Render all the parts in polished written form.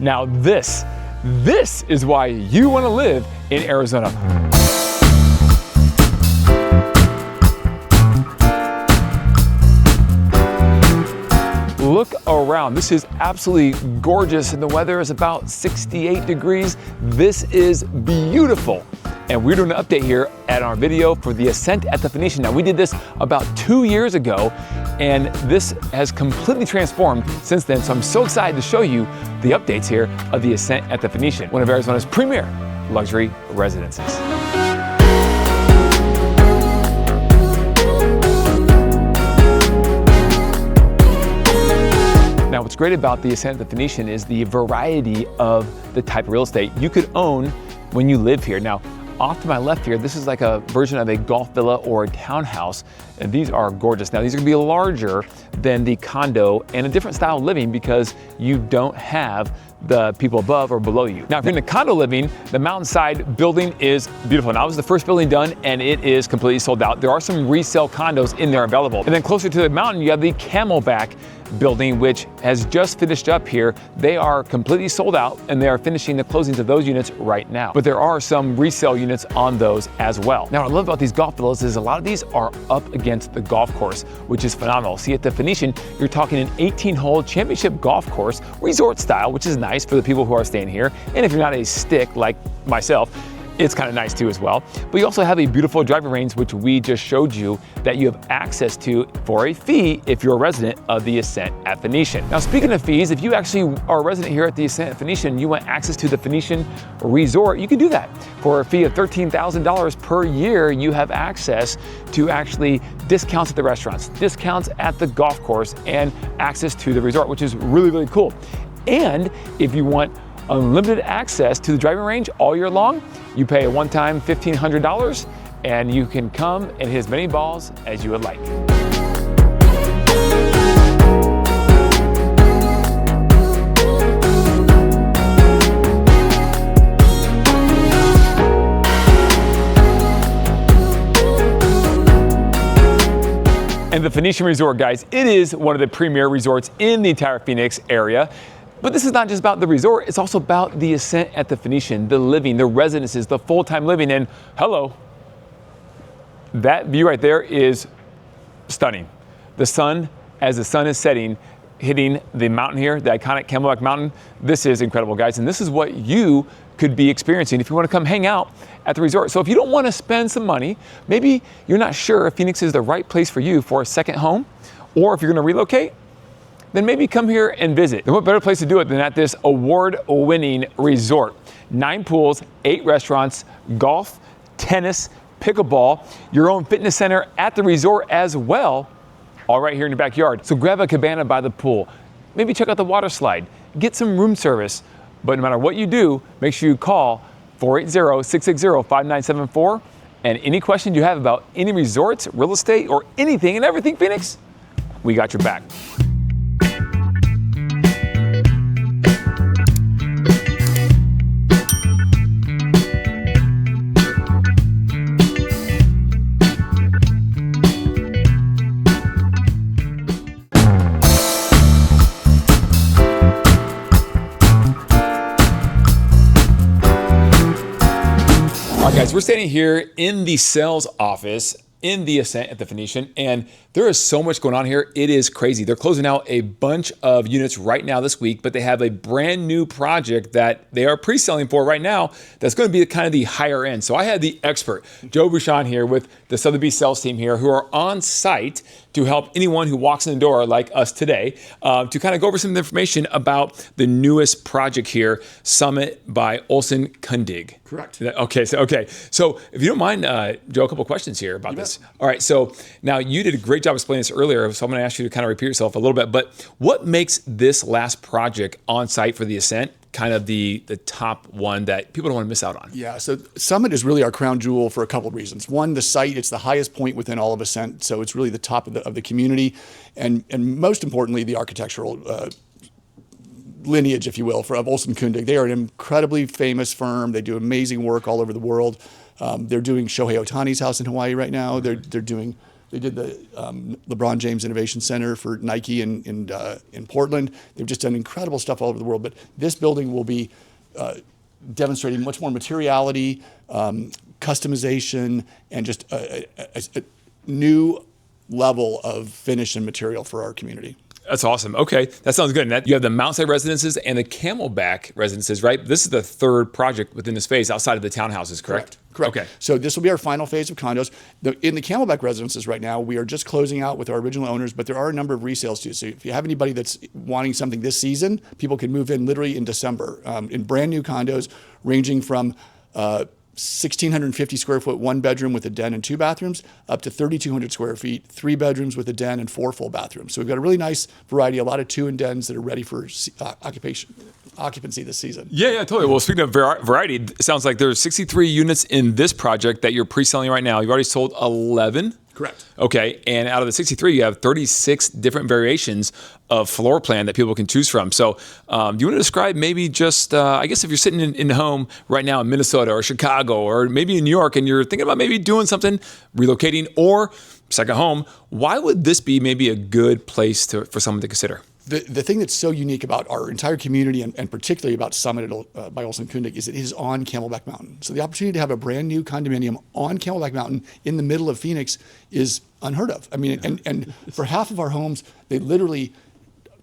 Now this is why you want to live in Arizona. Look around. This is absolutely gorgeous and the weather is about 68 degrees. This is beautiful. And we're doing an update here at our video for the Ascent at the Phoenician. Now we did this about 2 years ago and this has completely transformed since then. So I'm so excited to show you the updates here of the Ascent at the Phoenician, one of Arizona's premier luxury residences. Now, what's great about the Ascent at the Phoenician is the variety of the type of real estate you could own when you live here. Now, off to my left here, this is like a version of a golf villa or a townhouse, and these are gorgeous. Now, these are gonna be larger than the condo and a different style of living because you don't have the people above or below you. Now, if you're in a condo living, the mountainside building is beautiful. Now, it was the first building done and it is completely sold out. There are some resale condos in there available. And then closer to the mountain, you have the Camelback building, which has just finished up here. They are completely sold out and they are finishing the closings of those units right now. But there are some resale units on those as well. Now, what I love about these golf villas is a lot of these are up against the golf course, which is phenomenal. See, at the Phoenician, you're talking an 18-hole championship golf course, resort style, which is nice for the people who are staying here. And if you're not a stick like myself, it's kind of nice too as well. But you also have a beautiful driving range, which we just showed you that you have access to for a fee if you're a resident of the Ascent at Phoenician. Now, speaking of fees, if you actually are a resident here at the Ascent at Phoenician, you want access to the Phoenician Resort, you can do that. For a fee of $13,000 per year, you have access to actually discounts at the restaurants, discounts at the golf course, and access to the resort, which is really, really cool. And if you want unlimited access to the driving range all year long, you pay a one-time $1,500 and you can come and hit as many balls as you would like. And the Phoenician Resort, guys, it is one of the premier resorts in the entire Phoenix area. But this is not just about the resort, it's also about the Ascent at the Phoenician, the living, the residences, the full-time living, and hello, that view right there is stunning. The sun, as the sun is setting, hitting the mountain here, the iconic Camelback Mountain, this is incredible, guys, and this is what you could be experiencing if you want to come hang out at the resort. So if you don't want to spend some money, maybe you're not sure if Phoenix is the right place for you for a second home, or if you're going to relocate, then maybe come here and visit. And what better place to do it than at this award-winning resort? 9 pools, 8 restaurants, golf, tennis, pickleball, your own fitness center at the resort as well, all right here in your backyard. So grab a cabana by the pool, maybe check out the water slide, get some room service, but no matter what you do, make sure you call 480-660-5974, and any questions you have about any resorts, real estate, or anything and everything Phoenix, we got your back. Guys, we're standing here in the sales office in the Ascent at the Phoenician, and there is so much going on here. It is crazy. They're closing out a bunch of units right now this week, but they have a brand new project that they are pre-selling for right now that's going to be kind of the higher end. So I had the expert, Joe Bouchon, here with the Sotheby's sales team here, who are on site to help anyone who walks in the door like us today to kind of go over some information about the newest project here, Summit by Olson Kundig. Correct. Okay, so if you don't mind, Joe, a couple questions here about this. All right, so now you did a great job explaining this earlier, so I'm going to ask you to kind of repeat yourself a little bit, but what makes this last project on site for the Ascent kind of the top one that people don't want to miss out on? Yeah, so Summit is really our crown jewel for a couple of reasons. One, the site, it's the highest point within all of Ascent, so it's really the top of the community, and most importantly, the architectural lineage, if you will, of Olson Kundig. They are an incredibly famous firm. They do amazing work all over the world. They're doing Shohei Ohtani's house in Hawaii right now. They're doing They did the LeBron James Innovation Center for Nike in Portland. They've just done incredible stuff all over the world. But this building will be demonstrating much more materiality, customization, and just a new level of finish and material for our community. That's awesome. Okay, that sounds good. And you have the Mountainside residences and the Camelback residences, right? This is the third project within this phase outside of the townhouses, correct? Correct. Okay. So this will be our final phase of condos. In the Camelback residences right now, we are just closing out with our original owners, but there are a number of resales too. So if you have anybody that's wanting something this season, people can move in literally in December in brand new condos ranging from 1,650 square foot, 1 bedroom with a den and 2 bathrooms, up to 3,200 square feet, 3 bedrooms with a den and 4 full bathrooms. So we've got a really nice variety, a lot of 2 and dens that are ready for occupancy this season. Yeah, totally. Well, speaking of variety, it sounds like there's 63 units in this project that you're pre-selling right now. You've already sold 11. Correct. Okay, and out of the 63, you have 36 different variations of floor plan that people can choose from. So do you want to describe maybe just, I guess if you're sitting in home right now in Minnesota or Chicago or maybe in New York and you're thinking about maybe doing something, relocating or second home, why would this be maybe a good place for someone to consider? The thing that's so unique about our entire community and particularly about Summit by Olson Kundig is it is on Camelback Mountain. So the opportunity to have a brand new condominium on Camelback Mountain in the middle of Phoenix is unheard of. I mean, and for half of our homes, they literally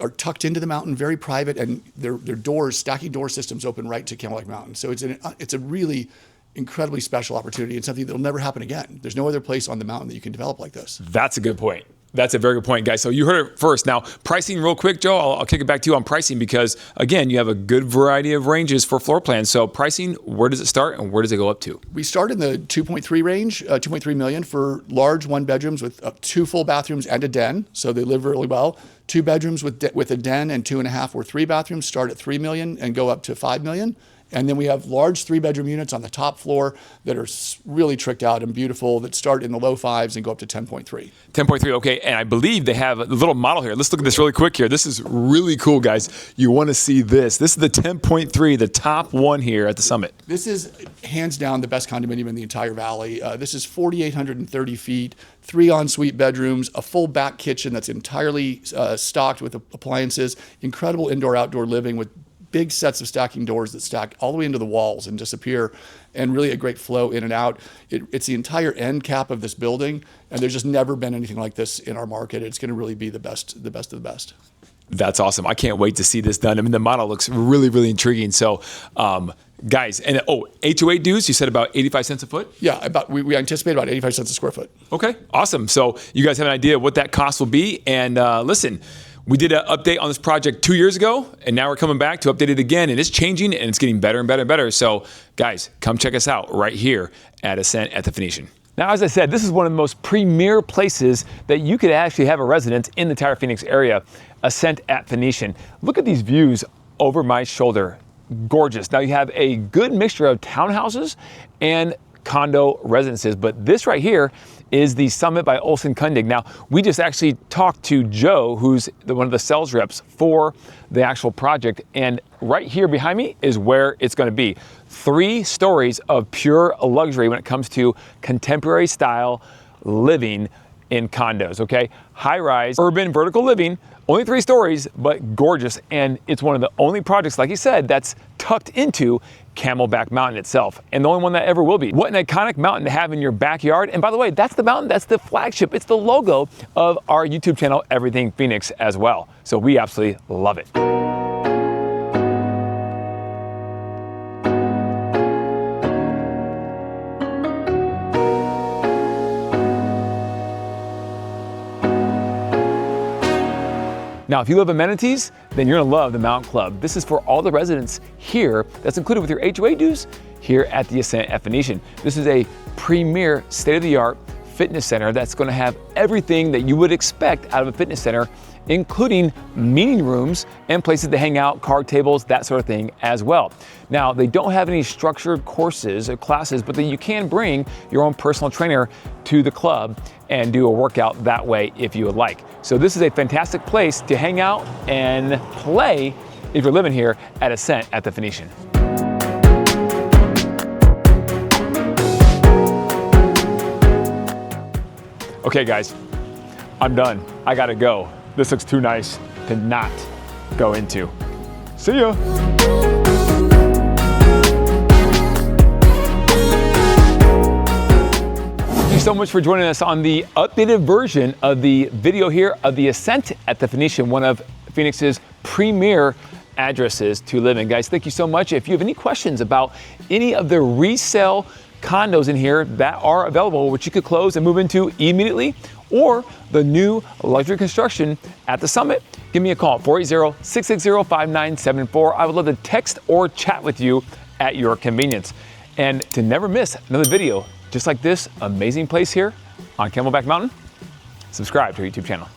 are tucked into the mountain, very private, and their doors, stacking door systems open right to Camelback Mountain. So it's a really incredibly special opportunity and something that will never happen again. There's no other place on the mountain that you can develop like this. That's a good point. That's a very good point, guys. So you heard it first. Now, pricing real quick, Joe, I'll kick it back to you on pricing because, again, you have a good variety of ranges for floor plans. So pricing, where does it start and where does it go up to? We start in the 2.3 range, 2.3 million for large 1 bedrooms with 2 full bathrooms and a den. So they live really well. 2 bedrooms with a den and 2.5 or 3 bathrooms start at 3 million and go up to 5 million. And then we have large 3-bedroom units on the top floor that are really tricked out and beautiful that start in the low 5s and go up to 10.3. 10.3, okay. And I believe they have a little model here. Let's look at this really quick here. This is really cool, guys. You want to see this. This is the 10.3, the top one here at the Summit. This is hands down the best condominium in the entire valley. This is 4,830 feet, 3 ensuite bedrooms, a full back kitchen that's entirely stocked with appliances, incredible indoor-outdoor living with big sets of stacking doors that stack all the way into the walls and disappear, and really a great flow in and out. It's the entire end cap of this building, and there's just never been anything like this in our market. It's going to really be the best of the best. That's awesome. I can't wait to see this done. I mean, the model looks really, really intriguing. So, guys, and HOA dues, you said about 85 cents a foot? Yeah, we anticipate about 85 cents a square foot. Okay, awesome. So you guys have an idea what that cost will be. And listen, we did an update on this project 2 years ago, and now we're coming back to update it again, and it's changing, and it's getting better and better and better. So, guys, come check us out right here at Ascent at the Phoenician. Now, as I said, this is one of the most premier places that you could actually have a residence in the entire Phoenix area, Ascent at Phoenician. Look at these views over my shoulder. Gorgeous. Now, you have a good mixture of townhouses and condo residences, but this right here is the Summit by Olson Kundig. Now, we just actually talked to Joe, who's one of the sales reps for the actual project, and right here behind me is where it's going to be. 3 stories of pure luxury when it comes to contemporary style living in condos, okay? High-rise, urban, vertical living, only 3 stories, but gorgeous, and it's one of the only projects, like you said, that's tucked into Camelback Mountain itself, and the only one that ever will be. What an iconic mountain to have in your backyard. And by the way, that's the mountain, that's the flagship, it's the logo of our YouTube channel, Everything Phoenix, as well. So we absolutely love it. Now, if you love amenities, then you're gonna love the Mountain Club. This is for all the residents here. That's included with your HOA dues here at the Ascent at Phoenician. This is a premier state-of-the-art fitness center that's gonna have everything that you would expect out of a fitness center, including meeting rooms and places to hang out, card tables, that sort of thing as well. Now, they don't have any structured courses or classes, but then you can bring your own personal trainer to the club and do a workout that way if you would like. So this is a fantastic place to hang out and play if you're living here at Ascent at the Phoenician. Okay guys, I'm done. I gotta go. This looks too nice to not go into. See ya. Thank you so much for joining us on the updated version of the video here of the Ascent at the Phoenician, one of Phoenix's premier addresses to live in. Guys, thank you so much. If you have any questions about any of the resale condos in here that are available, which you could close and move into immediately, or the new luxury construction at the Summit, give me a call, 480-660-5974. I would love to text or chat with you at your convenience. And to never miss another video just like this amazing place here on Camelback Mountain, subscribe to our YouTube channel.